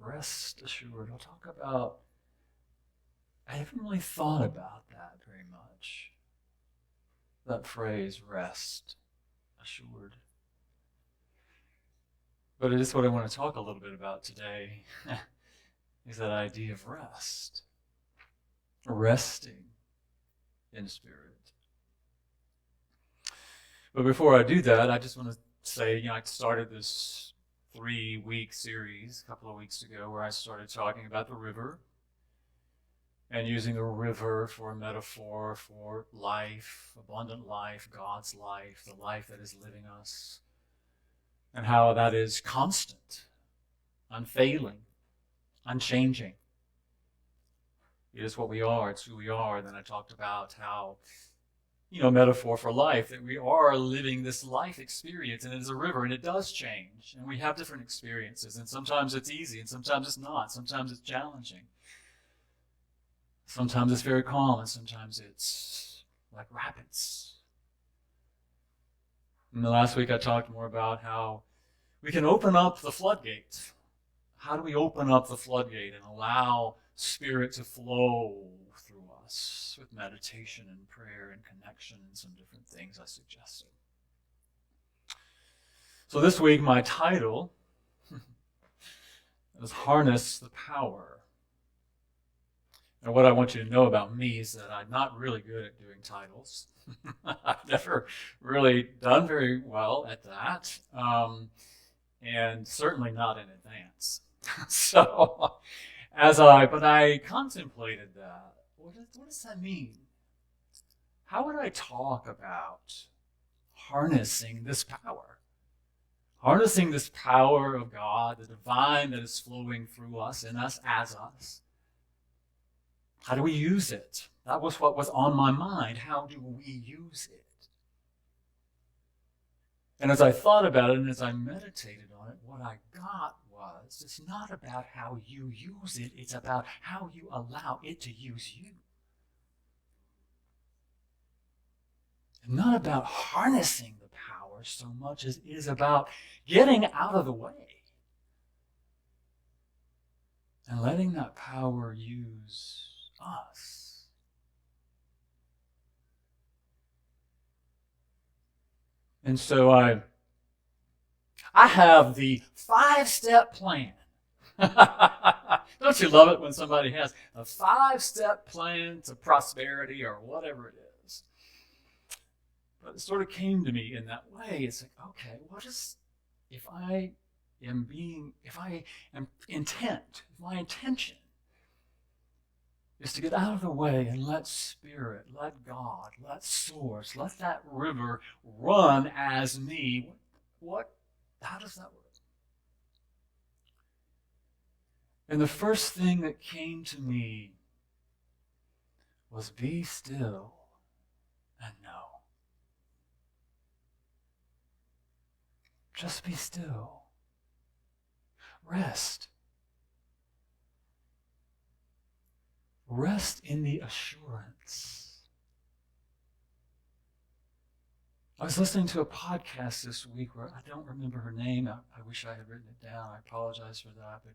rest assured. I'll talk about, I haven't really thought about that very much. That phrase, rest assured. But it is what I want to talk a little bit about today, is that idea of rest. Resting in spirit. But before I do that, I just want to say, I started this 3-week series a couple of weeks ago where I started talking about the river and using the river for a metaphor for life, abundant life, God's life, the life that is living us, and how that is constant, unfailing, unchanging. It is what we are, it's who we are. Then I talked about how, metaphor for life, that we are living this life experience, and it is a river, and it does change, and we have different experiences, and sometimes it's easy, and sometimes it's not, sometimes it's challenging. Sometimes it's very calm, and sometimes it's like rapids. And the last week I talked more about how we can open up the floodgate. How do we open up the floodgate and allow Spirit to flow through us with meditation and prayer and connection and some different things I suggested. So this week my title is Harness the Power. And what I want you to know about me is that I'm not really good at doing titles. I've never really done very well at that, and certainly not in advance. So, but I contemplated that. What does that mean? How would I talk about harnessing this power? Harnessing this power of God, the divine that is flowing through us, in us, as us. How do we use it? That was what was on my mind. How do we use it? And as I thought about it and as I meditated on it, what I got was, it's not about how you use it, it's about how you allow it to use you. And not about harnessing the power so much as it is about getting out of the way and letting that power use us. And so I have the 5-step plan. Don't you love it when somebody has a 5-step plan to prosperity or whatever it is? But it sort of came to me in that way. It's like, okay, if my intention is to get out of the way and let Spirit, let God, let Source, let that river run as me. How does that work? And the first thing that came to me was be still and know. Just be still. Rest. Rest in the assurance. I was listening to a podcast this week where I don't remember her name. I wish I had written it down. I apologize for that. But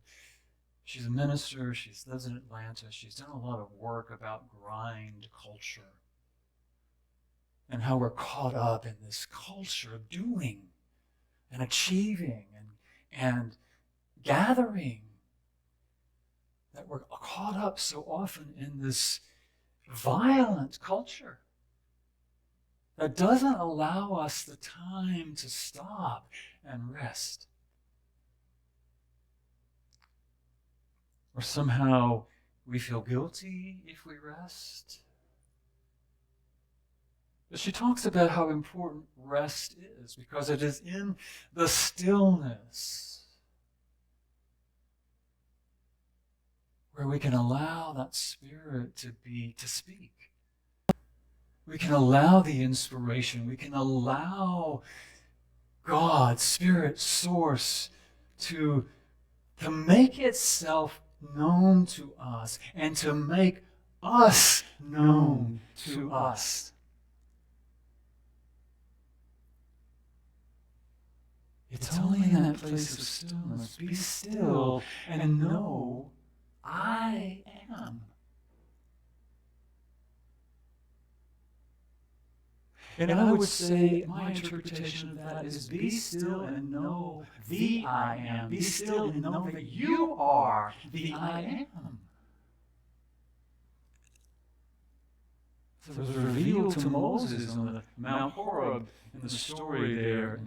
she's a minister. She lives in Atlanta. She's done a lot of work about grind culture and how we're caught up in this culture of doing and achieving and gathering. That we're caught up so often in this violent culture that doesn't allow us the time to stop and rest. Or somehow we feel guilty if we rest. But she talks about how important rest is because it is in the stillness where we can allow that Spirit to speak. We can allow the inspiration. We can allow God, Spirit, Source, to make itself known to us and to make us known to us. It's only in that place of stillness. Be still and know I am. And I would say my interpretation of that is be still and know the I am. Be still and know that you are the I am. So it was revealed to Moses on the Mount Horeb in the story there,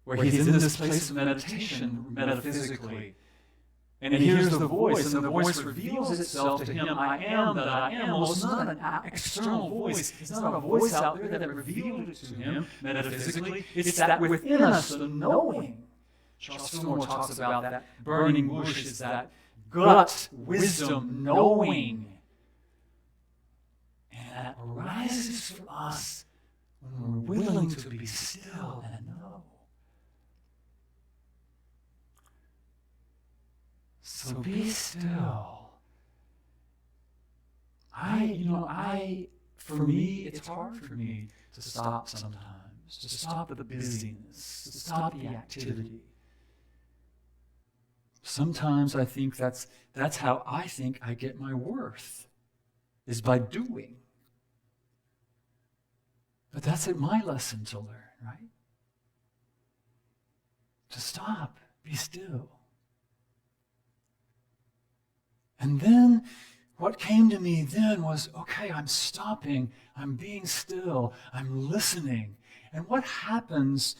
where he's in this place of meditation, metaphysically. And he hears the voice, and the voice reveals itself to him, I am that I am. Well, it's not an external voice. It's not a voice out there that revealed it to him metaphysically. It's that within us, the knowing. Charles Fillmore talks about that burning bush is that gut wisdom knowing. And that arises for us when we're willing to be still and know. So be still. For me, it's hard for me to stop sometimes, to stop the busyness, to stop the activity. Sometimes I think that's how I think I get my worth, is by doing. But that's my lesson to learn, right? To stop, be still. And then what came to me then was, okay, I'm stopping, I'm being still, I'm listening. And what happens,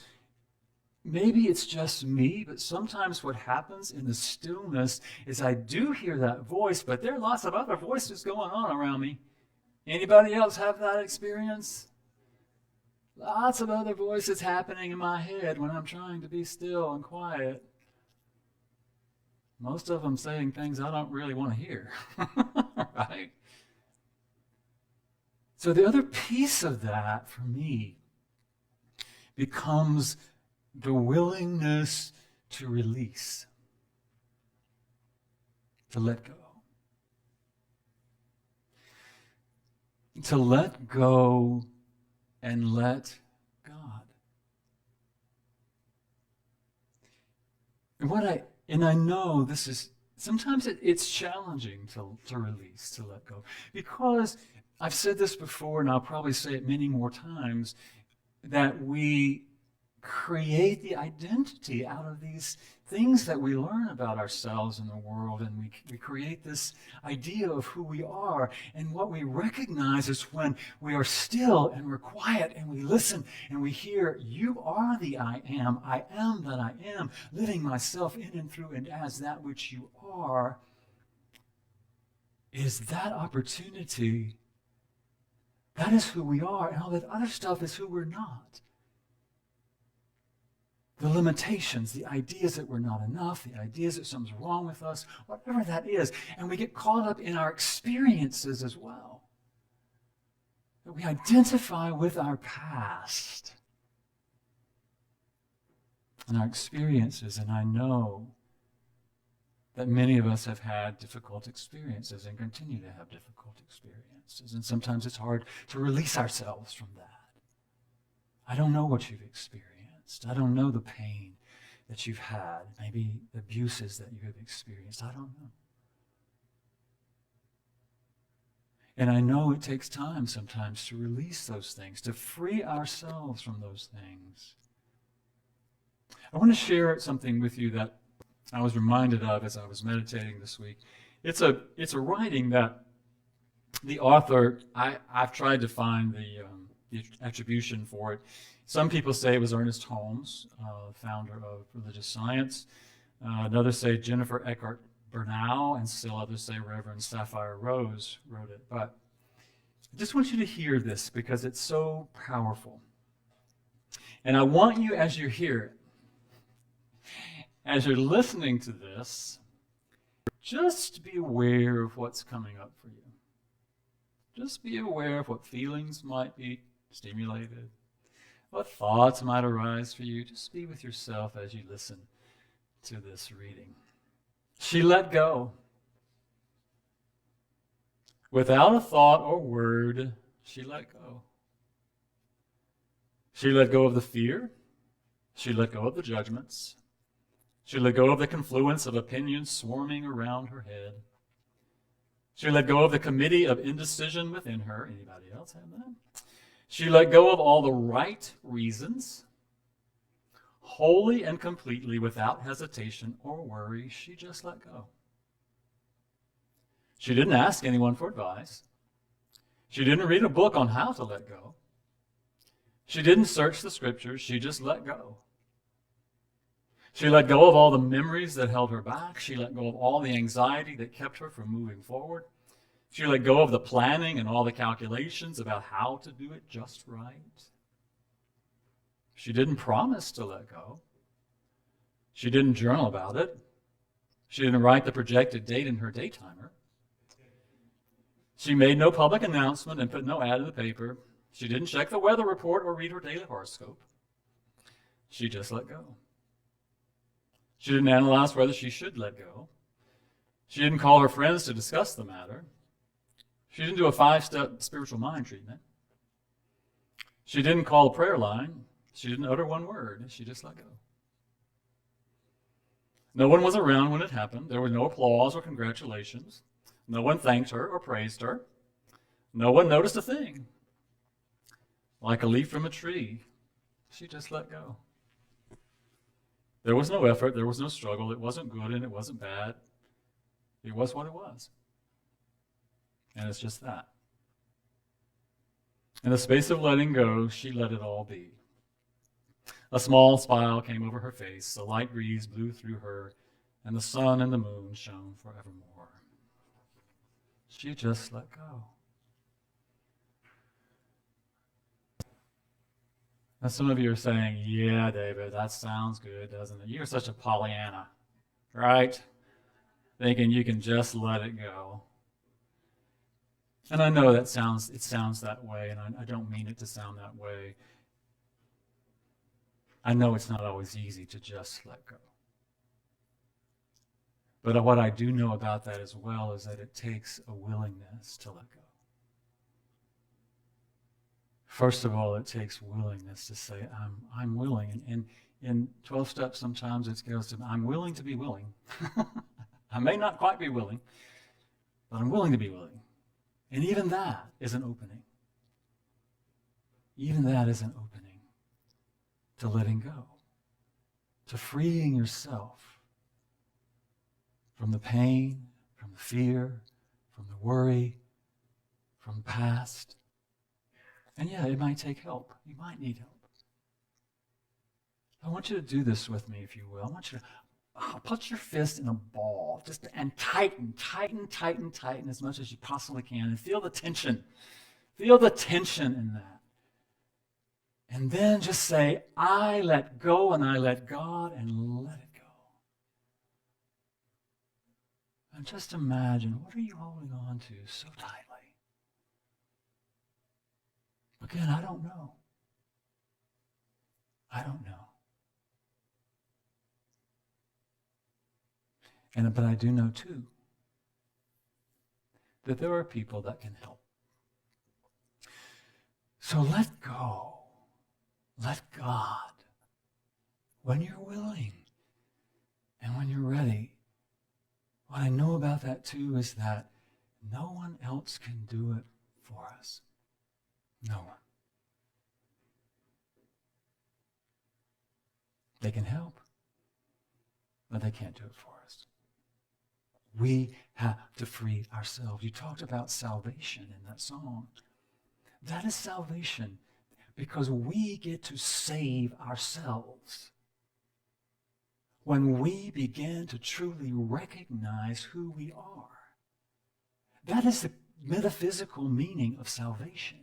maybe it's just me, but sometimes what happens in the stillness is I do hear that voice, but there are lots of other voices going on around me. Anybody else have that experience? Lots of other voices happening in my head when I'm trying to be still and quiet. Most of them saying things I don't really want to hear, right? So the other piece of that for me becomes the willingness to release, to let go. To let go and let God. And I know this is, sometimes it's challenging to release, to let go. Because I've said this before, and I'll probably say it many more times, that we create the identity out of these things that we learn about ourselves in the world, and we create this idea of who we are. And what we recognize is when we are still and we're quiet and we listen and we hear, you are the I am that I am, living myself in and through and as that which you are, is that opportunity. That is who we are, and all that other stuff is who we're not. The limitations, the ideas that we're not enough, the ideas that something's wrong with us, whatever that is. And we get caught up in our experiences as well. That we identify with our past and our experiences. And I know that many of us have had difficult experiences and continue to have difficult experiences. And sometimes it's hard to release ourselves from that. I don't know what you've experienced. I don't know the pain that you've had, maybe the abuses that you have experienced. I don't know. And I know it takes time sometimes to release those things, to free ourselves from those things. I want to share something with you that I was reminded of as I was meditating this week. It's a writing that the author, I've tried to find the attribution for it. Some people say it was Ernest Holmes, founder of religious science. Others say Jennifer Eckhart Bernal, and still others say Reverend Sapphire Rose wrote it. But I just want you to hear this because it's so powerful. And I want you, as you hear it, as you're listening to this, just be aware of what's coming up for you. Just be aware of what feelings might be stimulated, what thoughts might arise for you. Just be with yourself as you listen to this reading. She let go. Without a thought or word, she let go. She let go of the fear. She let go of the judgments. She let go of the confluence of opinions swarming around her head. She let go of the committee of indecision within her. Anybody else have that? She let go of all the right reasons. Wholly and completely, without hesitation or worry, she just let go. She didn't ask anyone for advice. She didn't read a book on how to let go. She didn't search the scriptures. She just let go. She let go of all the memories that held her back. She let go of all the anxiety that kept her from moving forward. She let go of the planning and all the calculations about how to do it just right. She didn't promise to let go. She didn't journal about it. She didn't write the projected date in her daytimer. She made no public announcement and put no ad in the paper. She didn't check the weather report or read her daily horoscope. She just let go. She didn't analyze whether she should let go. She didn't call her friends to discuss the matter. She didn't do a 5-step spiritual mind treatment. She didn't call a prayer line. She didn't utter one word. She just let go. No one was around when it happened. There was no applause or congratulations. No one thanked her or praised her. No one noticed a thing. Like a leaf from a tree, she just let go. There was no effort. There was no struggle. It wasn't good and it wasn't bad. It was what it was. And it's just that. In the space of letting go, she let it all be. A small smile came over her face, a light breeze blew through her, and the sun and the moon shone forevermore. She just let go. Now some of you are saying, yeah, David, that sounds good, doesn't it? You're such a Pollyanna, right? Thinking you can just let it go. And I know it sounds that way, and I don't mean it to sound that way. I know it's not always easy to just let go. But what I do know about that as well is that it takes a willingness to let go. First of all, it takes willingness to say, I'm willing. And in 12 steps, sometimes it goes to, I'm willing to be willing. I may not quite be willing, but I'm willing to be willing. And even that is an opening. Even that is an opening to letting go, to freeing yourself from the pain, from the fear, from the worry, from the past. And yeah, it might take help. You might need help. I want you to do this with me, if you will. I want you to put your fist in a ball, and tighten as much as you possibly can, and feel the tension. Feel the tension in that. And then just say, I let go and I let God and let it go. And just imagine, what are you holding on to so tightly? Again, I don't know. I don't know. But I do know, too, that there are people that can help. So let go. Let God. When you're willing and when you're ready. What I know about that, too, is that no one else can do it for us. No one. They can help, but they can't do it for us. We have to free ourselves. You talked about salvation in that song. That is salvation because we get to save ourselves. When we begin to truly recognize who we are. That is the metaphysical meaning of salvation.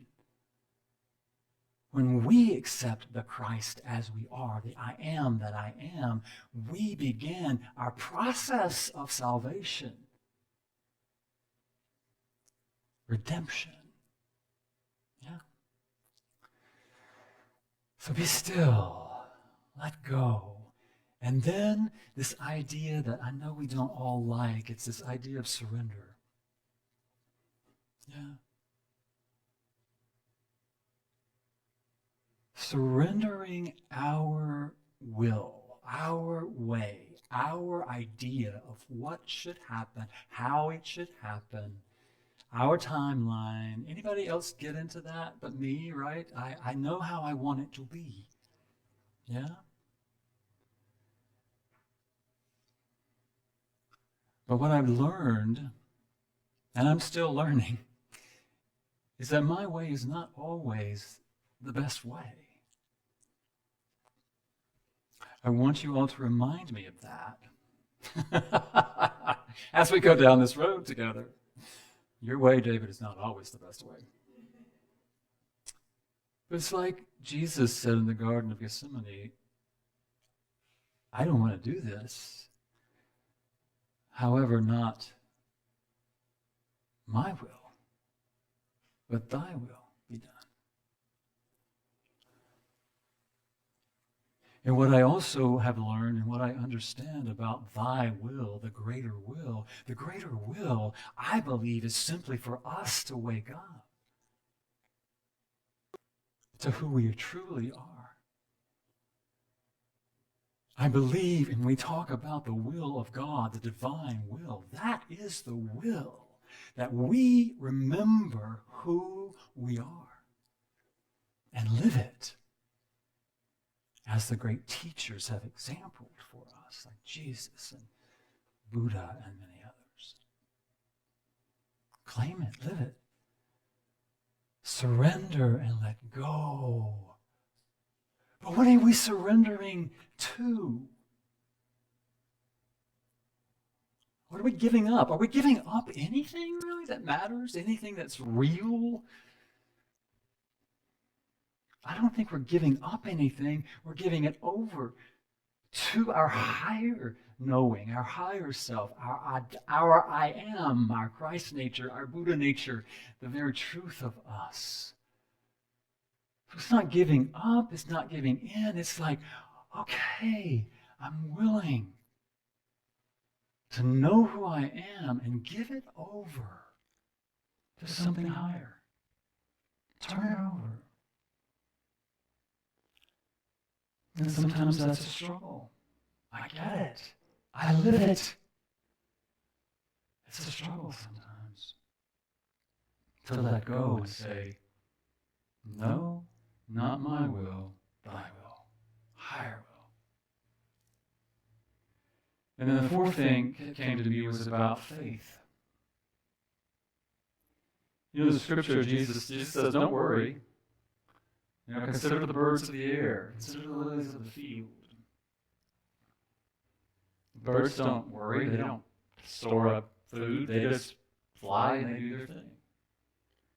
When we accept the Christ as we are, the I am that I am, we begin our process of salvation. Redemption. Yeah. So be still. Let go. And then this idea that I know we don't all like, it's this idea of surrender. Yeah. Surrendering our will, our way, our idea of what should happen, how it should happen, our timeline. Anybody else get into that but me, right? I know how I want it to be. Yeah? But what I've learned, and I'm still learning, is that my way is not always the best way. I want you all to remind me of that as we go down this road together. Your way, David, is not always the best way. But it's like Jesus said in the Garden of Gethsemane, I don't want to do this. However, not my will, but thy will be done. And what I also have learned and what I understand about thy will, the greater will, I believe, is simply for us to wake up to who we truly are. I believe, and we talk about the will of God, the divine will, that is the will, that we remember who we are and live it, as the great teachers have exampled for us, like Jesus and Buddha and many others. Claim it, live it. Surrender and let go. But what are we surrendering to? What are we giving up? Are we giving up anything really that matters? Anything that's real? I don't think we're giving up anything. We're giving it over to our higher knowing, our higher self, our I am, our Christ nature, our Buddha nature, the very truth of us. So it's not giving up. It's not giving in. It's like, okay, I'm willing to know who I am and give it over to something higher. Turn it over. And sometimes that's a struggle. I get it. I live it. It's a struggle sometimes to let go and say, no, not my will, thy will, higher will. And then the fourth thing that came to me was about faith. You know, the scripture, Jesus says, don't worry. You know, consider the birds of the air. Consider the lilies of the field. Birds don't worry. They don't store up food. They just fly and they do their thing.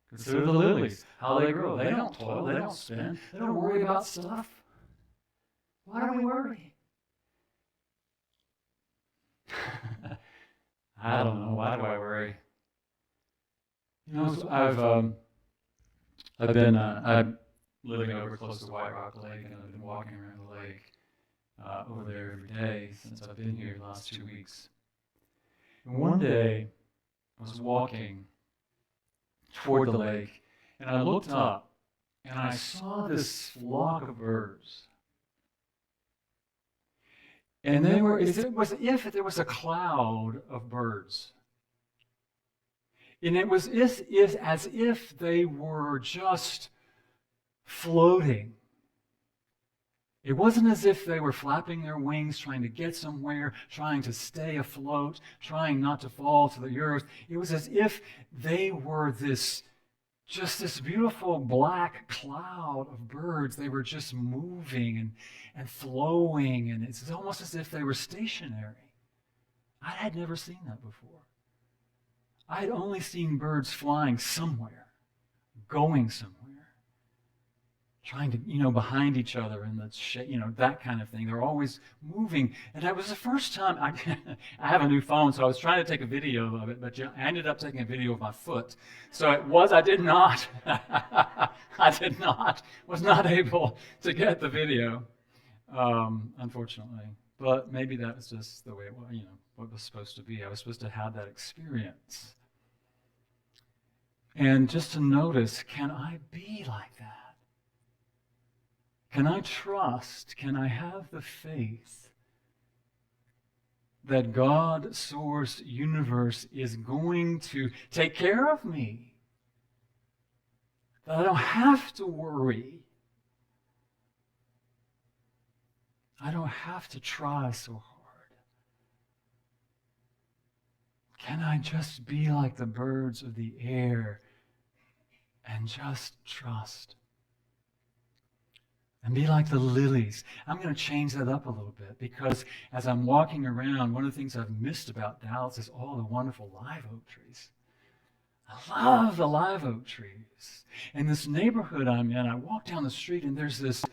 Consider the lilies, how they grow. They don't toil. They don't spin. They don't worry about stuff. Why do we worry? I don't know. Why do I worry? You know, I've been living over close to White Rock Lake, and I've been walking around the lake over there every day since I've been here the last 2 weeks. And one day, I was walking toward the lake, and I looked up, and I saw this flock of birds. And it was as if there was a cloud of birds. And it was as if they were just floating. It wasn't as if they were flapping their wings, trying to get somewhere, trying to stay afloat, trying not to fall to the earth. It was as if they were this beautiful black cloud of birds. They were just moving and flowing, and it's almost as if they were stationary. I had never seen that before. I had only seen birds flying somewhere, going somewhere, trying to, behind each other and that kind of thing. They're always moving. And that was the first time I have a new phone, so I was trying to take a video of it, but I ended up taking a video of my foot. So I did not, was not able to get the video, unfortunately. But maybe that was just the way it was, what it was supposed to be. I was supposed to have that experience. And just to notice, can I be like that? Can I trust? Can I have the faith that God, source, universe is going to take care of me? That I don't have to worry. I don't have to try so hard. Can I just be like the birds of the air and just trust? And be like the lilies. I'm going to change that up a little bit because as I'm walking around, one of the things I've missed about Dallas is all the wonderful live oak trees. I love the live oak trees. In this neighborhood I'm in, I walk down the street and there's this,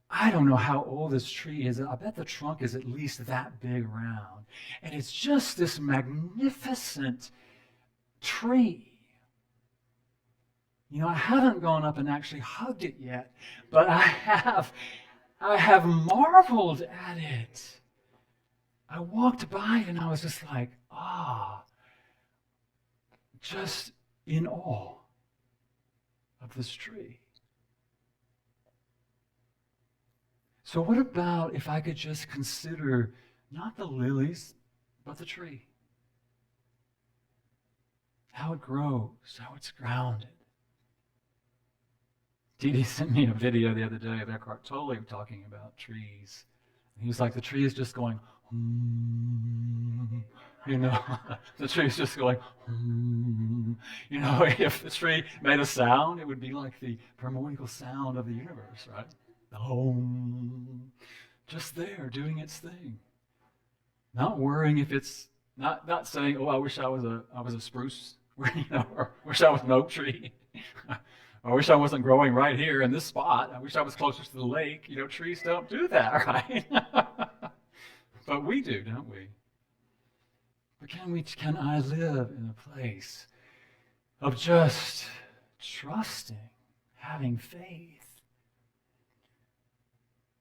I don't know how old this tree is. I bet the trunk is at least that big around. And it's just this magnificent tree. You know, I haven't gone up and actually hugged it yet, but I have marveled at it. I walked by it and I was just like, just in awe of this tree. So what about if I could just consider not the lilies, but the tree? How it grows, how it's grounded. Dee sent me a video the other day of Eckhart Tolle talking about trees. He was like, the tree is just going, you know, the tree is just going, you know, if the tree made a sound, it would be like the primordial sound of the universe, right? The home, just there doing its thing. Not worrying if it's, not saying, oh, I wish I was a spruce, you know, or wish I was an oak tree. I wish I wasn't growing right here in this spot. I wish I was closer to the lake. You know, trees don't do that, right? But we do, don't we? But can I live in a place of just trusting, having faith?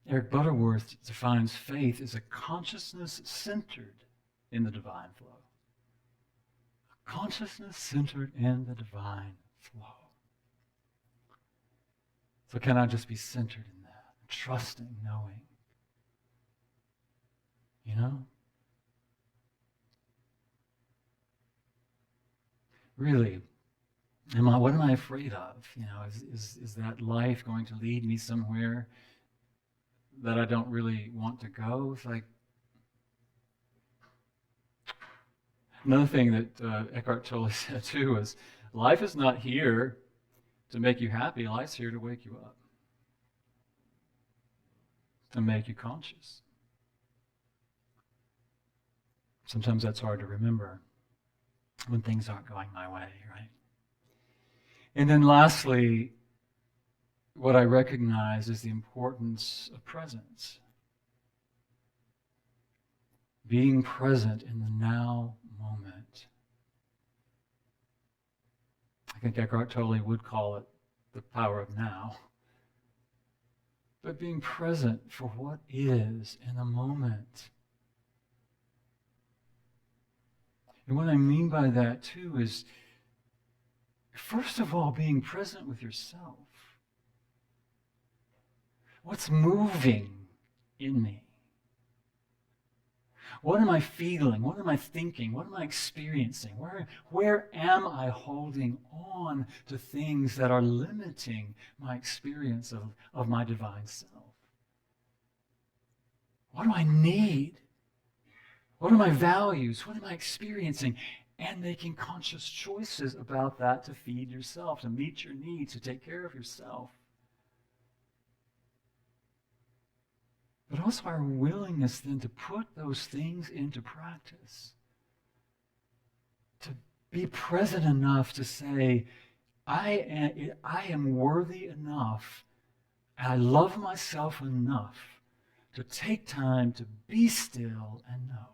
Eric Butterworth defines faith as a consciousness centered in the divine flow. A consciousness centered in the divine flow. So can I just be centered in that, trusting, knowing? You know? Really, what am I afraid of? You know, is that life going to lead me somewhere that I don't really want to go? It's like another thing that Eckhart Tolle said too is life is not here to make you happy. Life's here to wake you up, to make you conscious. Sometimes that's hard to remember when things aren't going my way, right? And then lastly, what I recognize is the importance of presence. Being present in the now moment. I think Eckhart Tolle would call it the power of now. But being present for what is in the moment. And what I mean by that too is, first of all, being present with yourself. What's moving in me? What am I feeling? What am I thinking? What am I experiencing? Where am I holding on to things that are limiting my experience of my divine self? What do I need? What are my values? What am I experiencing? And making conscious choices about that to feed yourself, to meet your needs, to take care of yourself. But also our willingness then to put those things into practice. To be present enough to say, I am worthy enough, and I love myself enough to take time to be still and know.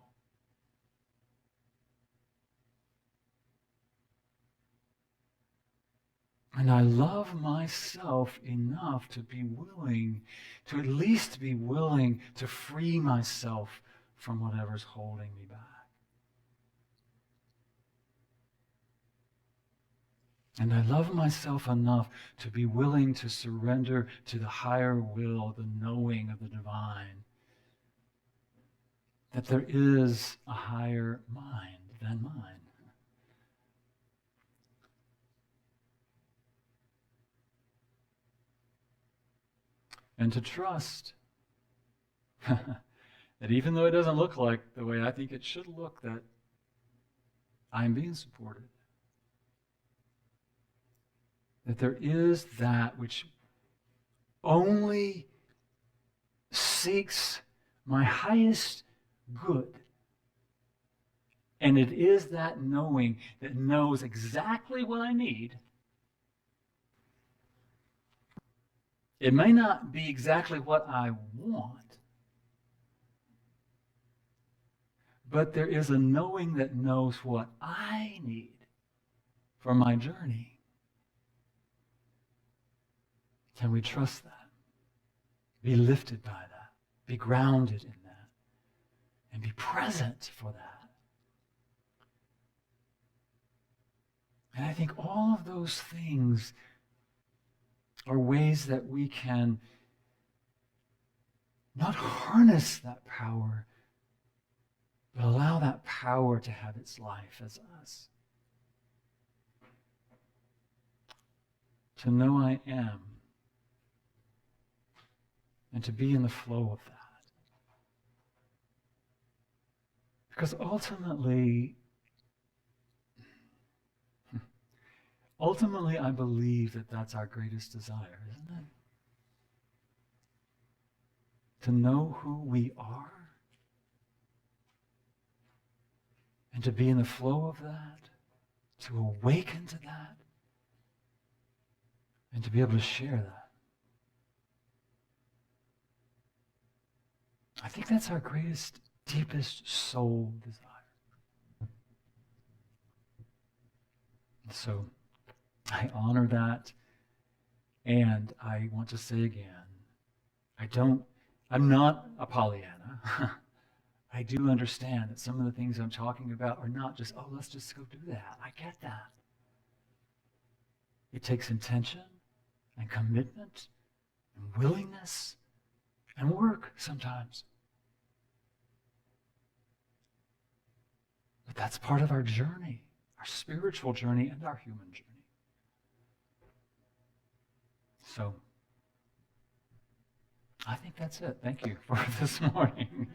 And I love myself enough to be willing, to at least be willing to free myself from whatever's holding me back. And I love myself enough to be willing to surrender to the higher will, the knowing of the divine, that there is a higher mind than mine. And to trust that even though it doesn't look like the way I think it should look, that I'm being supported. That there is that which only seeks my highest good. And it is that knowing that knows exactly what I need. It may not be exactly what I want, but there is a knowing that knows what I need for my journey. Can we trust that? Be lifted by that. Be grounded in that. And be present for that. And I think all of those things are ways that we can not harness that power, but allow that power to have its life as us. To know I am, and to be in the flow of that. Because ultimately, I believe that that's our greatest desire, isn't it? To know who we are, and to be in the flow of that, to awaken to that, and to be able to share that. I think that's our greatest, deepest soul desire. And so I honor that, and I want to say again, I'm not a Pollyanna. I do understand that some of the things I'm talking about are not just, oh, let's just go do that. I get that. It takes intention and commitment and willingness and work sometimes. But that's part of our journey, our spiritual journey and our human journey. So, I think that's it. Thank you for this morning.